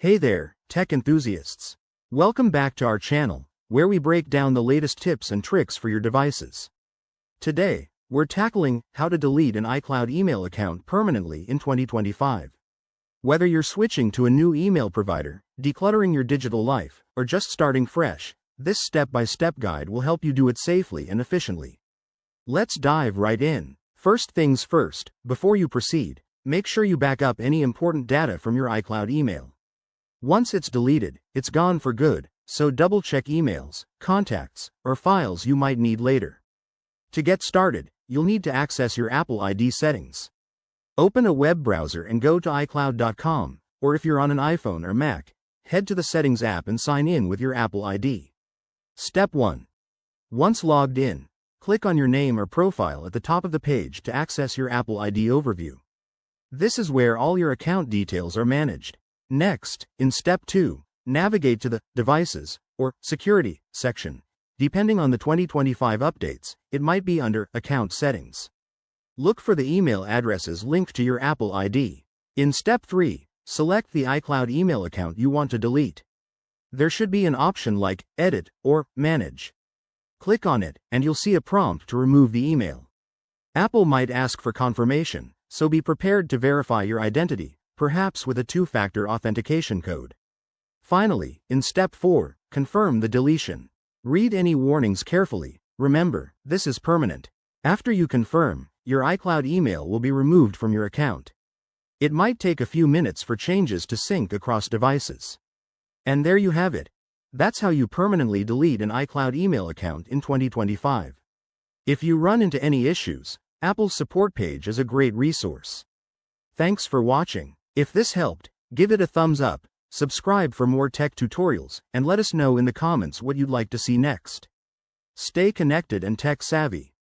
Hey there, tech enthusiasts. Welcome back to our channel, where we break down the latest tips and tricks for your devices. Today, we're tackling how to delete an iCloud email account permanently in 2025. Whether you're switching to a new email provider, decluttering your digital life, or just starting fresh, this step-by-step guide will help you do it safely and efficiently. Let's dive right in. First things first, before you proceed, make sure you back up any important data from your iCloud email. Once it's deleted, it's gone for good, so double-check emails, contacts, or files you might need later. To get started, you'll need to access your Apple ID settings. Open a web browser and go to iCloud.com, or if you're on an iPhone or Mac, head to the Settings app and sign in with your Apple ID. Step 1. Once logged in, click on your name or profile at the top of the page to access your Apple ID overview. This is where all your account details are managed. Next, in Step 2, navigate to the Devices or Security section. Depending on the 2025 updates, it might be under Account Settings. Look for the email addresses linked to your Apple ID. In Step 3, select the iCloud email account you want to delete. There should be an option like Edit or Manage. Click on it, and you'll see a prompt to remove the email. Apple might ask for confirmation, so be prepared to verify your identity, perhaps with a two-factor authentication code. Finally, in Step 4, confirm the deletion. Read any warnings carefully. Remember, this is permanent. After you confirm, your iCloud email will be removed from your account. It might take a few minutes for changes to sync across devices. And there you have it. That's how you permanently delete an iCloud email account in 2025. If you run into any issues, Apple's support page is a great resource. Thanks for watching. If this helped, give it a thumbs up, subscribe for more tech tutorials, and let us know in the comments what you'd like to see next. Stay connected and tech savvy.